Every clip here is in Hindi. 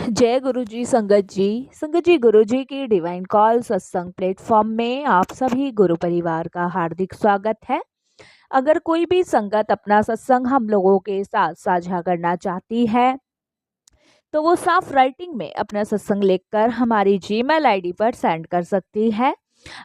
जय गुरु जी संगत जी गुरु जी की डिवाइन कॉल सत्संग प्लेटफॉर्म में आप सभी गुरु परिवार का हार्दिक स्वागत है। अगर कोई भी संगत अपना सत्संग हम लोगों के साथ साझा करना चाहती है तो वो साफ राइटिंग में अपना सत्संग लिखकर हमारी जीमेल आईडी पर सेंड कर सकती है।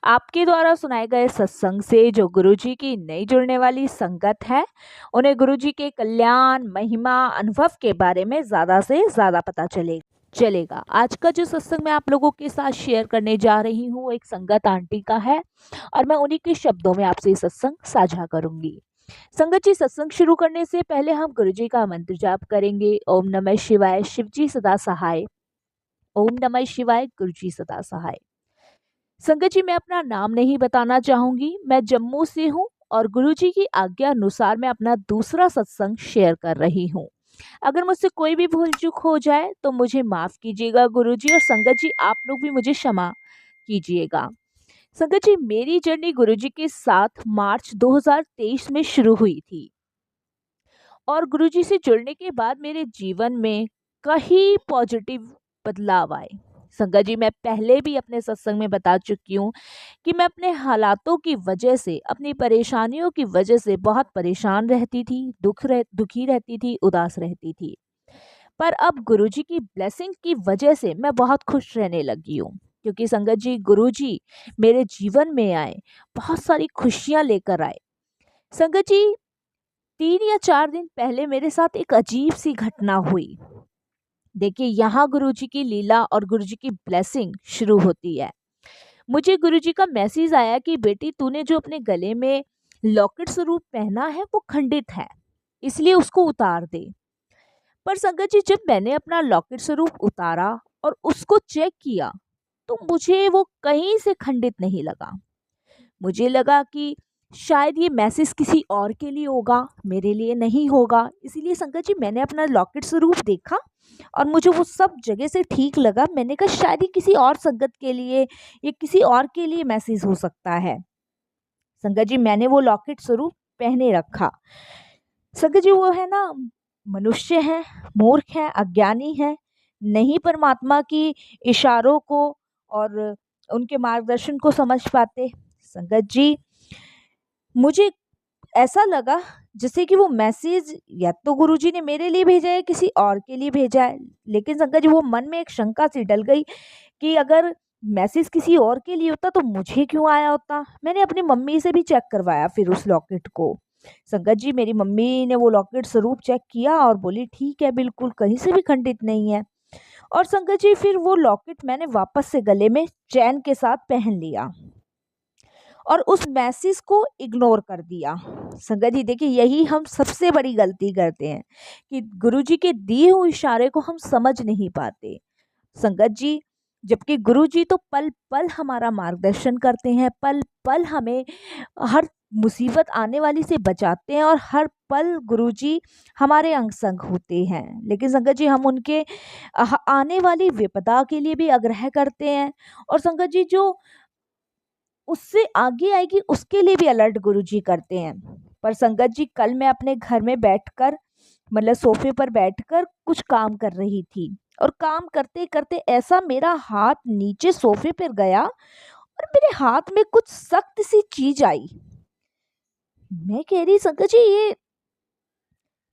आपके द्वारा सुनाए गए सत्संग से जो गुरुजी की नई जुड़ने वाली संगत है उन्हें गुरुजी के कल्याण महिमा अनुभव के बारे में ज़्यादा से ज़्यादा पता चलेगा। आज का जो सत्संग मैं आप लोगों के साथ शेयर करने जा रही हूँ एक संगत आंटी का है और मैं उन्हीं के शब्दों में आपसे सत्संग साझा करूंगी। संगत जी, सत्संग शुरू करने से पहले हम गुरुजी का मंत्र जाप करेंगे। ओम नमः शिवाय, शिवजी सदा सहाय। ओम नमः शिवाय, गुरुजी सदा सहाय। संगत जी, मैं अपना नाम नहीं बताना चाहूंगी। मैं जम्मू से हूँ और गुरुजी की आज्ञा अनुसार मैं अपना दूसरा सत्संग शेयर कर रही हूँ। अगर मुझसे कोई भी भूल चूक हो जाए तो मुझे माफ कीजिएगा गुरुजी, और संगत जी आप लोग भी मुझे क्षमा कीजिएगा। संगत जी, मेरी जर्नी गुरुजी के साथ मार्च 2023 में शुरू हुई थी और गुरुजी से जुड़ने के बाद मेरे जीवन में कई पॉजिटिव बदलाव आए। संगत जी, मैं पहले भी अपने सत्संग में बता चुकी हूँ कि मैं अपने हालातों की वजह से, अपनी परेशानियों की वजह से बहुत परेशान रहती थी, दुखी रहती थी, उदास रहती थी। पर अब गुरुजी की ब्लेसिंग की वजह से मैं बहुत खुश रहने लगी हूँ, क्योंकि संगत जी गुरुजी मेरे जीवन में आए, बहुत सारी खुशियाँ लेकर आए। संगत जी, 3 या 4 दिन पहले मेरे साथ एक अजीब सी घटना हुई। देखिए, यहाँ गुरुजी की लीला और गुरुजी की ब्लेसिंग शुरू होती है। मुझे गुरुजी का मैसेज आया कि बेटी, तूने जो अपने गले में लॉकेट स्वरूप पहना है वो खंडित है, इसलिए उसको उतार दे। पर संगत जी, जब मैंने अपना लॉकेट स्वरूप उतारा और उसको चेक किया तो मुझे वो कहीं से खंडित नहीं लगा। मुझे लगा कि शायद ये मैसेज किसी और के लिए होगा, मेरे लिए नहीं होगा। इसीलिए संगत जी, मैंने अपना लॉकेट स्वरूप देखा और मुझे वो सब जगह से ठीक लगा। मैंने कहा शायद ये किसी और संगत के लिए, ये किसी और के लिए मैसेज हो सकता है। संगत जी, मैंने वो लॉकेट स्वरूप पहने रखा। संगत जी, वो है ना, मनुष्य है, मूर्ख है, अज्ञानी है, नहीं परमात्मा की इशारों को और उनके मार्गदर्शन को समझ पाते। संगत जी, मुझे ऐसा लगा जैसे कि वो मैसेज या तो गुरुजी ने मेरे लिए भेजा है, किसी और के लिए भेजा है। लेकिन संगत जी, वो मन में एक शंका सी डल गई कि अगर मैसेज किसी और के लिए होता तो मुझे क्यों आया होता। मैंने अपनी मम्मी से भी चेक करवाया फिर उस लॉकेट को। संगत जी, मेरी मम्मी ने वो लॉकेट स्वरूप चेक किया और बोली ठीक है, बिल्कुल कहीं से भी खंडित नहीं है। और संगत जी, फिर वो लॉकेट मैंने वापस से गले में चैन के साथ पहन लिया और उस मैसेज को इग्नोर कर दिया। संगत जी, देखिए, यही हम सबसे बड़ी गलती करते हैं कि गुरुजी के दिए हुए इशारे को हम समझ नहीं पाते। संगत जी, जबकि गुरुजी तो पल पल हमारा मार्गदर्शन करते हैं, पल पल हमें हर मुसीबत आने वाली से बचाते हैं और हर पल गुरुजी हमारे अंग संग होते हैं। लेकिन संगत जी, हम उनके आने वाली विपदा के लिए भी आग्रह करते हैं और संगत जी, जो उससे आगे आएगी उसके लिए भी अलर्ट गुरुजी करते हैं। पर संगत जी, कल मैं अपने घर में बैठकर, मतलब सोफे पर बैठकर कुछ काम कर रही थी और काम करते करते ऐसा मेरा हाथ नीचे सोफे पर गया और मेरे हाथ में कुछ सख्त सी चीज आई। मैं कह रही संगत जी, ये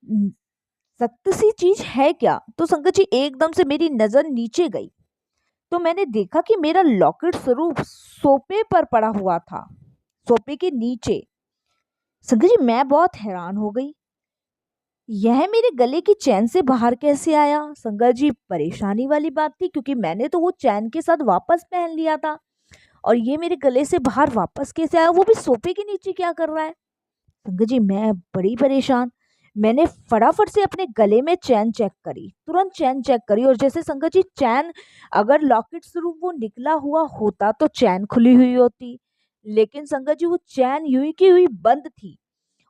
न, सख्त सी चीज है क्या? तो संगत जी, एकदम से मेरी नजर नीचे गई तो मैंने देखा कि मेरा लॉकेट स्वरूप सोफे पर पड़ा हुआ था, सोफे के नीचे। संगत जी, मैं बहुत हैरान हो गई, यह मेरे गले की चैन से बाहर कैसे आया? संगत जी, परेशानी वाली बात थी क्योंकि मैंने तो वो चैन के साथ वापस पहन लिया था और ये मेरे गले से बाहर वापस कैसे आया, वो भी सोफे के नीचे क्या कर रहा है? संगत जी, मैं बड़ी परेशान। मैंने फटाफट से अपने गले में चैन चेक करी, तुरंत चैन चेक करी और जैसे संगत जी, चैन, अगर लॉकेट स्वरूप वो निकला हुआ होता तो चैन खुली हुई होती, लेकिन संगत जी, वो चैन यूं की हुई बंद थी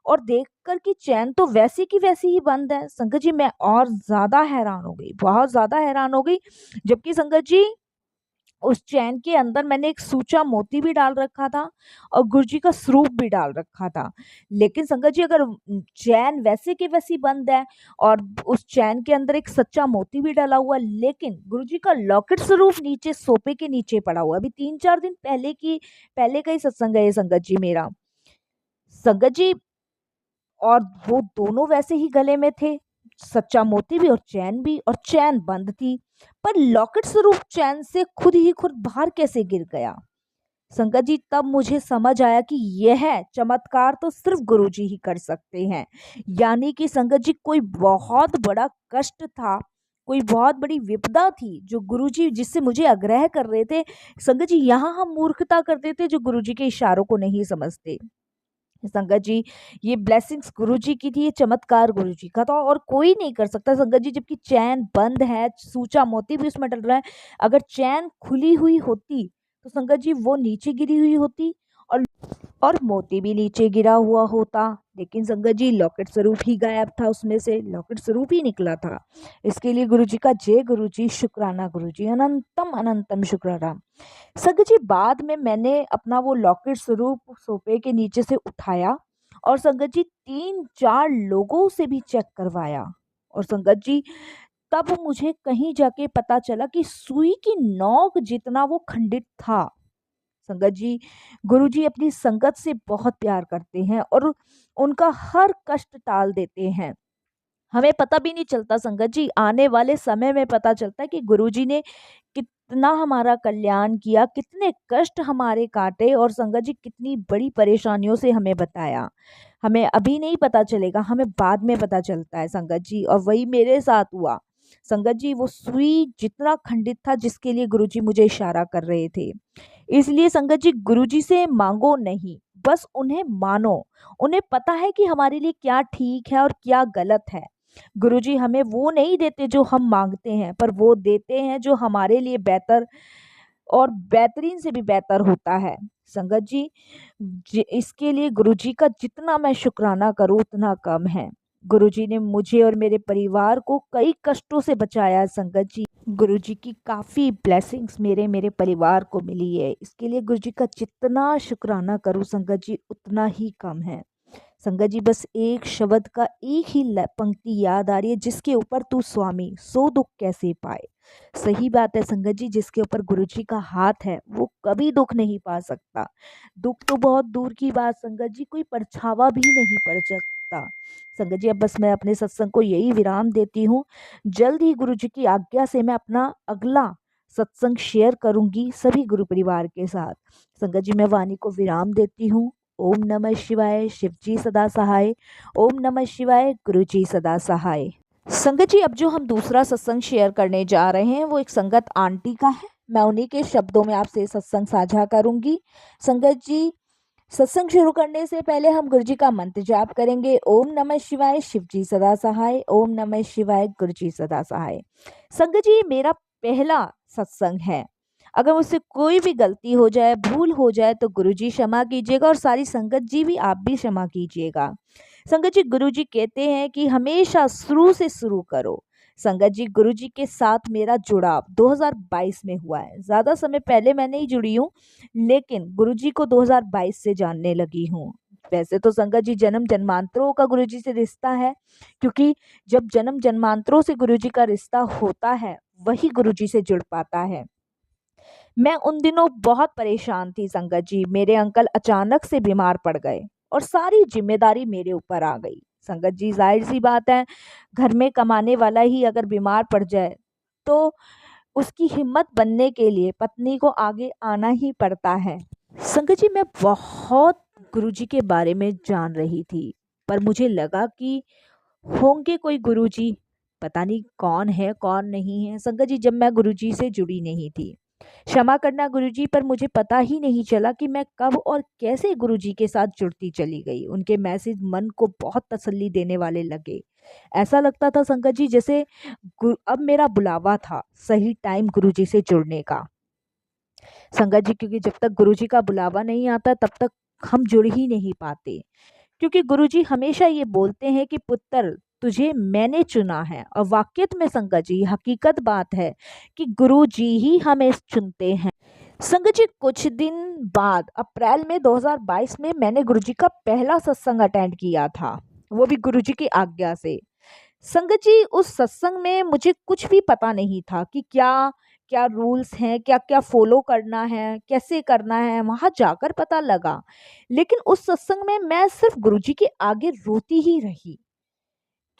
और देखकर कि चैन तो वैसी की वैसी ही बंद है। संगत जी, मैं और ज्यादा हैरान हो गई, बहुत ज्यादा हैरान हो गई। जबकि संगत जी, उस चैन के अंदर मैंने एक सूचा मोती भी डाल रखा था और गुरुजी का स्वरूप भी डाल रखा था। लेकिन संगत जी, अगर चैन वैसे की वैसी बंद है और उस चैन के अंदर एक सच्चा मोती भी डाला हुआ, लेकिन गुरुजी का लॉकेट स्वरूप नीचे सोफे के नीचे पड़ा हुआ। अभी 3-4 दिन पहले का ही सत्संग है ये संगत जी मेरा। संगत जी, और वो दोनों वैसे ही गले में थे, सच्चा मोती भी और चैन भी, और चैन बंद थी। पर लॉकेट स्वरूप चैन से खुद ही खुद बाहर कैसे गिर गया? संगत जी, तब मुझे समझ आया कि यह चमत्कार तो सिर्फ गुरुजी ही कर सकते हैं। यानी कि संगत जी, कोई बहुत बड़ा कष्ट था, कोई बहुत बड़ी विपदा थी जो गुरुजी जिससे मुझे आग्रह कर रहे थे। संगत जी, यहाँ हम मूर्खता करते थे जो गुरुजी के इशारों को नहीं समझते। संगत जी, ये ब्लेसिंग्स गुरुजी की थी, ये चमत्कार गुरुजी का था और कोई नहीं कर सकता। संगत जी, जबकि चैन बंद है, सूचा मोती भी उसमें डल रहा है। अगर चैन खुली हुई होती तो संगत जी वो नीचे गिरी हुई होती और मोती भी नीचे गिरा हुआ होता। लेकिन संगत जी, लॉकेट स्वरूप ही गायब था, उसमें से लॉकेट स्वरूप ही निकला था। इसके लिए गुरुजी का जय गुरुजी, शुक्राना गुरुजी, अनंतम अनंतम शुक्राना। संगत जी, बाद में मैंने अपना वो लॉकेट स्वरूप सोफे के नीचे से उठाया और संगत जी 3-4 लोगों से भी चेक करवाया। और संगत जी, तब मुझे कहीं जाके पता चला कि सुई की नोक जितना वो खंडित था। संगत जी, गुरुजी अपनी संगत से बहुत प्यार करते हैं और उनका हर कष्ट टाल देते हैं। हमें पता भी नहीं चलता संगत जी, आने वाले समय में पता चलता है कि गुरुजी ने कितना हमारा कल्याण किया, कितने कष्ट हमारे काटे और संगत जी कितनी बड़ी परेशानियों से हमें बताया। हमें अभी नहीं पता चलेगा, हमें बाद में पता चलता है संगत जी, और वही मेरे साथ हुआ। संगत जी, वो सुई जितना खंडित था जिसके लिए गुरुजी मुझे इशारा कर रहे थे। इसलिए संगत जी, गुरुजी से मांगो नहीं, बस उन्हें मानो। उन्हें पता है कि हमारे लिए क्या ठीक है और क्या गलत है। गुरुजी हमें वो नहीं देते जो हम मांगते हैं, पर वो देते हैं जो हमारे लिए बेहतर और बेहतरीन से भी बेहतर होता है। संगत जी, इसके लिए गुरुजी का जितना मैं शुक्राना करूँ उतना कम है। गुरुजी ने मुझे और मेरे परिवार को कई कष्टों से बचाया है संगत जी। गुरुजी की काफ़ी ब्लेसिंग्स मेरे मेरे परिवार को मिली है। इसके लिए गुरुजी का जितना शुक्राना करूँ संगत जी उतना ही कम है। संगत जी, बस एक शब्द का एक ही पंक्ति याद आ रही है, जिसके ऊपर तू स्वामी सो दुख कैसे पाए। सही बात है संगत जी, जिसके ऊपर गुरुजी का हाथ है वो कभी दुख नहीं पा सकता। दुख तो बहुत दूर की बात संगत जी, कोई परछावा भी नहीं पड़ सकता। संगत जी, अब बस मैं अपने सत्संग को यही विराम देती हूँ। जल्द ही गुरुजी की आज्ञा से मैं अपना अगला सत्संग शेयर करूंगी सभी गुरु परिवार के साथ। संगत जी, मैं वाणी को विराम देती हूँ। ओम नमः शिवाय, शिवजी सदा सहाय। ओम नमः शिवाय, गुरुजी सदा सहाय। संगत जी, अब जो हम दूसरा सत्संग शेयर करने जा रहे हैं वो एक संगत आंटी का है। मैं उन्हीं के शब्दों में आपसे सत्संग साझा करूंगी। संगत जी, सत्संग शुरू करने से पहले हम गुरुजी का मंत्र जाप करेंगे। ओम नमः शिवाय, शिवजी सदा सहाय। ओम नमः शिवाय, गुरुजी सदा सहाय। संगत जी, ये मेरा पहला सत्संग है। अगर मुझसे कोई भी गलती हो जाए, भूल हो जाए तो गुरुजी क्षमा कीजिएगा और सारी संगत जी भी आप भी क्षमा कीजिएगा। संगत जी, गुरुजी कहते हैं कि हमेशा शुरू से शुरू करो। संगत जी, गुरुजी के साथ मेरा जुड़ाव 2022 में हुआ है। ज़्यादा समय पहले मैं नहीं जुड़ी हूँ, लेकिन गुरुजी को 2022 से जानने लगी हूँ। वैसे तो संगत जी, जन्म जन्मांतरों का गुरुजी से रिश्ता है, क्योंकि जब जन्म जन्मांतरों से गुरुजी का रिश्ता होता है वही गुरुजी से जुड़ पाता है। मैं उन दिनों बहुत परेशान थी संगत जी। मेरे अंकल अचानक से बीमार पड़ गए और सारी जिम्मेदारी मेरे ऊपर आ गई। संगत जी, जाहिर सी बात है, घर में कमाने वाला ही अगर बीमार पड़ जाए तो उसकी हिम्मत बनने के लिए पत्नी को आगे आना ही पड़ता है। संगत जी, मैं बहुत गुरुजी के बारे में जान रही थी, पर मुझे लगा कि होंगे कोई गुरुजी, पता नहीं कौन है कौन नहीं है। संगत जी, जब मैं गुरुजी से जुड़ी नहीं थी, क्षमा करना गुरुजी, पर मुझे पता ही नहीं चला कि मैं कब और कैसे गुरुजी के साथ जुड़ती चली गई। उनके मैसेज मन को बहुत तसल्ली देने वाले लगे। ऐसा लगता था संगत जी जैसे अब मेरा बुलावा था सही टाइम गुरुजी से जुड़ने का। संगत जी, क्योंकि जब तक गुरुजी का बुलावा नहीं आता तब तक हम जुड़ ही नहीं पाते। क्योंकि गुरुजी हमेशा ये बोलते हैं कि पुत्र, तुझे मैंने चुना है। और वाकई में संगत जी हकीकत बात है कि गुरु जी ही हमें चुनते हैं। संगत जी कुछ दिन बाद अप्रैल में 2022 में मैंने गुरुजी का पहला सत्संग अटेंड किया था, वो भी गुरुजी की आज्ञा से। संगत जी उस सत्संग में मुझे कुछ भी पता नहीं था कि क्या क्या रूल्स हैं, क्या क्या फॉलो करना है, कैसे करना है, वहां जाकर पता लगा। लेकिन उस सत्संग में मैं सिर्फ गुरुजी के आगे रोती ही रही।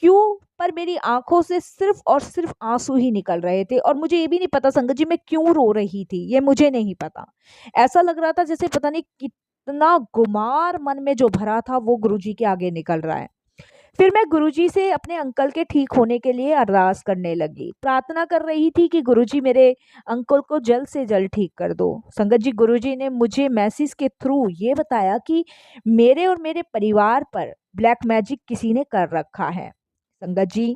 क्यों? पर मेरी आंखों से सिर्फ और सिर्फ आंसू ही निकल रहे थे और मुझे ये भी नहीं पता संगत जी मैं क्यों रो रही थी, ये मुझे नहीं पता। ऐसा लग रहा था जैसे पता नहीं कितना गुमार मन में जो भरा था वो गुरुजी के आगे निकल रहा है। फिर मैं गुरुजी से अपने अंकल के ठीक होने के लिए अरदास करने लगी, प्रार्थना कर रही थी कि गुरुजी मेरे अंकल को जल्द से जल्द ठीक कर दो। संगत जी गुरुजी ने मुझे मैसेज के थ्रू ये बताया कि मेरे और मेरे परिवार पर ब्लैक मैजिक किसी ने कर रखा है। संगत जी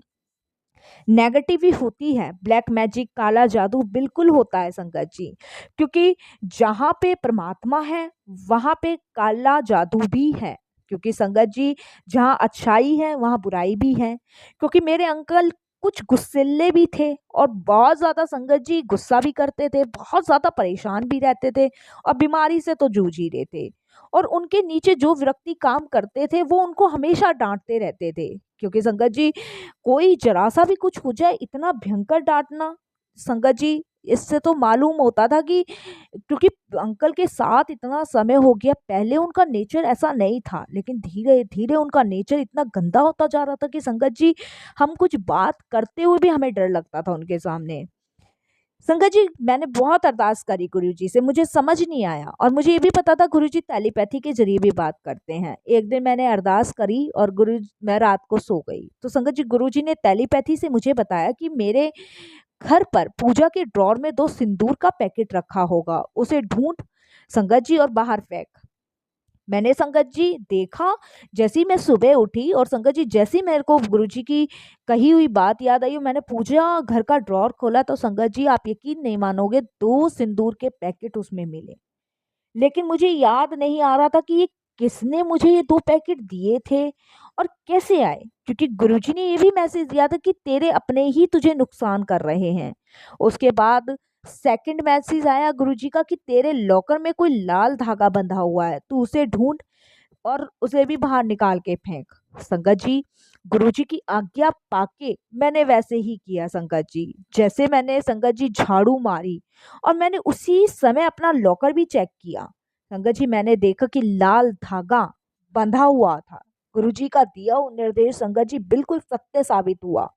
नेगेटिव ही होती है, ब्लैक मैजिक काला जादू बिल्कुल होता है संगत जी, क्योंकि जहाँ पे परमात्मा है वहाँ पे काला जादू भी है। क्योंकि संगत जी जहाँ अच्छाई है वहाँ बुराई भी है। क्योंकि मेरे अंकल कुछ गुस्सैले भी थे और बहुत ज़्यादा संगत जी गुस्सा भी करते थे, बहुत ज़्यादा परेशान भी रहते थे और बीमारी से तो जूझ ही रहे थे। और उनके नीचे जो व्यक्ति काम करते थे वो उनको हमेशा डांटते रहते थे। क्योंकि संगत जी कोई जरा सा भी कुछ हो जाए इतना भयंकर डांटना, संगत जी इससे तो मालूम होता था कि क्योंकि अंकल के साथ इतना समय हो गया, पहले उनका नेचर ऐसा नहीं था लेकिन धीरे धीरे उनका नेचर इतना गंदा होता जा रहा था कि संगत जी हम कुछ बात करते हुए भी हमें डर लगता था उनके सामने। संगत जी मैंने बहुत अरदास करी गुरु जी से, मुझे समझ नहीं आया और मुझे ये भी पता था गुरु जी टेलीपैथी के जरिए भी बात करते हैं। एक दिन मैंने अरदास करी और मैं रात को सो गई तो संगत जी गुरु जी ने टेलीपैथी से मुझे बताया कि मेरे घर पर पूजा के ड्रॉर में 2 सिंदूर का पैकेट रखा होगा, उसे ढूंढ संगत जी और बाहर फेंक। मैंने संगत जी देखा, जैसे ही मैं सुबह उठी और संगत जी जैसे ही मेरे को गुरुजी की कही हुई बात याद आई, मैंने पूजा घर का ड्रॉर खोला तो संगत जी आप यकीन नहीं मानोगे 2 सिंदूर के पैकेट उसमें मिले। लेकिन मुझे याद नहीं आ रहा था कि ये किसने मुझे ये 2 पैकेट दिए थे और कैसे आए, क्योंकि गुरुजी ने ये भी मैसेज दिया था कि तेरे अपने ही तुझे नुकसान कर रहे हैं। उसके बाद सेकंड मैसेज आया गुरुजी का कि तेरे लॉकर में कोई लाल धागा बंधा हुआ है, तू उसे ढूंढ और उसे भी बाहर निकाल के फेंक। संगत जी गुरुजी की आज्ञा पाके मैंने वैसे ही किया संगत जी, जैसे मैंने संगत जी झाड़ू मारी और मैंने उसी समय अपना लॉकर भी चेक किया। संगत जी मैंने देखा कि लाल धागा बंधा हुआ था। गुरुजी का दिया हुआ निर्देश संगत जी बिल्कुल सत्य साबित हुआ।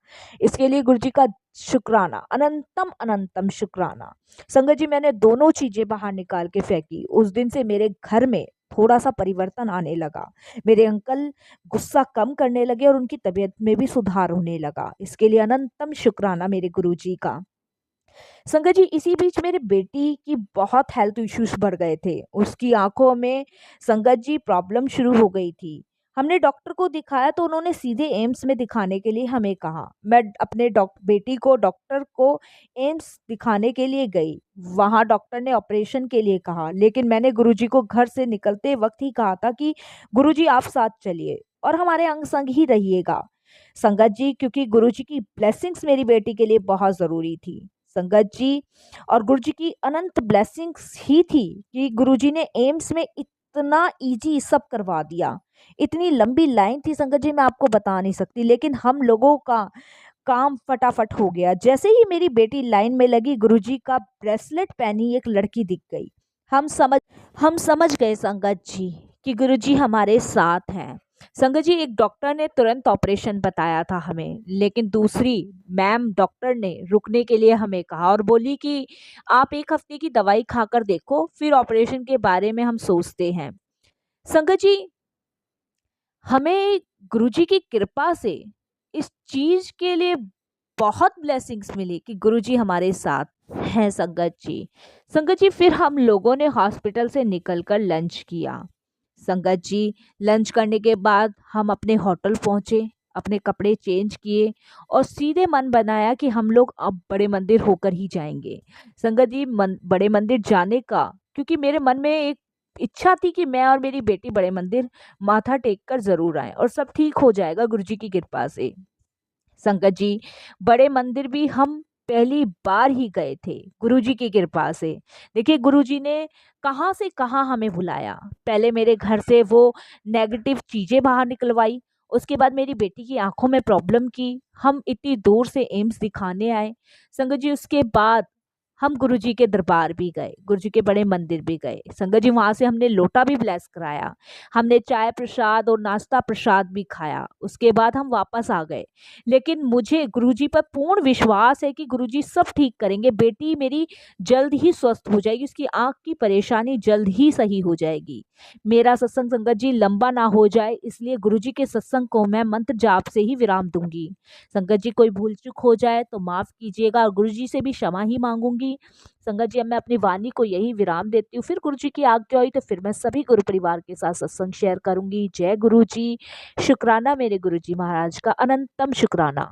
इसके लिए गुरुजी का शुक्राना, अनंतम अनंतम शुक्राना। संगत जी मैंने दोनों चीजें बाहर निकाल के फेंकी। उस दिन से मेरे घर में थोड़ा सा परिवर्तन आने लगा। मेरे अंकल गुस्सा कम करने लगे और उनकी तबीयत में भी सुधार होने लगा। इसके लिए अनंतम शुक्राना मेरे गुरुजी का। संगत जी इसी बीच मेरे बेटी की बहुत हेल्थ इश्यूज बढ़ गए थे, उसकी आंखों में संगत जी प्रॉब्लम शुरू हो गई थी। हमने डॉक्टर को दिखाया तो उन्होंने सीधे एम्स में दिखाने के लिए हमें कहा। मैं अपने बेटी को डॉक्टर को एम्स दिखाने के लिए गई। वहां डॉक्टर ने ऑपरेशन के लिए कहा, लेकिन मैंने गुरुजी को घर से निकलते वक्त ही कहा था कि गुरुजी आप साथ चलिए और हमारे अंग संग ही रहिएगा। संगत जी क्योंकि गुरुजी की ब्लेसिंग्स मेरी बेटी के लिए बहुत जरूरी थी। संगत जी और गुरुजी की अनंत ब्लेसिंग्स ही थी कि गुरुजी ने एम्स में इतना इजी सब करवा दिया। इतनी लंबी लाइन थी संगत जी मैं आपको बता नहीं सकती, लेकिन हम लोगों का काम फटाफट हो गया। जैसे ही मेरी बेटी लाइन में लगी गुरुजी का ब्रेसलेट पहनी एक लड़की दिख गई। हम समझ हम समझ गए संगत जी कि गुरुजी हमारे साथ हैं। संगत जी एक डॉक्टर ने तुरंत ऑपरेशन बताया था हमें, लेकिन दूसरी मैम डॉक्टर ने रुकने के लिए हमें कहा और बोली कि आप 1 हफ्ते की दवाई खाकर देखो, फिर ऑपरेशन के बारे में हम सोचते हैं। संगत जी हमें गुरुजी की कृपा से इस चीज के लिए बहुत ब्लेसिंग्स मिली कि गुरुजी हमारे साथ हैं। संगत जी फिर हम लोगों ने हॉस्पिटल से निकलकर लंच किया। संगत जी लंच करने के बाद हम अपने होटल पहुंचे, अपने कपड़े चेंज किए और सीधे मन बनाया कि हम लोग अब बड़े मंदिर होकर ही जाएंगे। संगत जी बड़े मंदिर जाने का, क्योंकि मेरे मन में एक इच्छा थी कि मैं और मेरी बेटी बड़े मंदिर माथा टेक कर जरूर आए और सब ठीक हो जाएगा गुरुजी की कृपा से। संगत जी, बड़े मंदिर भी हम पहली बार ही गए थे गुरुजी की कृपा से। देखिए गुरुजी ने कहाँ से कहाँ हमें बुलाया। पहले मेरे घर से वो नेगेटिव चीज़ें बाहर निकलवाई, उसके बाद मेरी बेटी की आंखों में प्रॉब्लम की, हम इतनी दूर से एम्स दिखाने आए। संगत जी उसके बाद हम गुरुजी के दरबार भी गए, गुरुजी के बड़े मंदिर भी गए। संगत जी वहाँ से हमने लोटा भी ब्लेस कराया, हमने चाय प्रसाद और नाश्ता प्रसाद भी खाया, उसके बाद हम वापस आ गए। लेकिन मुझे गुरुजी पर पूर्ण विश्वास है कि गुरुजी सब ठीक करेंगे। बेटी मेरी जल्द ही स्वस्थ हो जाएगी, उसकी आंख की परेशानी जल्द ही सही हो जाएगी। मेरा सत्संग संगत जी लंबा ना हो जाए, इसलिए गुरुजी के सत्संग को मैं मंत्र जाप से ही विराम दूंगी। संगत जी कोई भूल चूक हो जाए तो माफ कीजिएगा, और गुरुजी से भी क्षमा ही मांगूंगी। संगत जी अब मैं अपनी वाणी को यही विराम देती हूँ, फिर गुरुजी की आज्ञा हुई तो फिर मैं सभी गुरु परिवार के साथ सत्संग शेयर करूंगी। जय गुरु जी। शुक्राना मेरे गुरुजी महाराज का, अनंतम शुक्राना।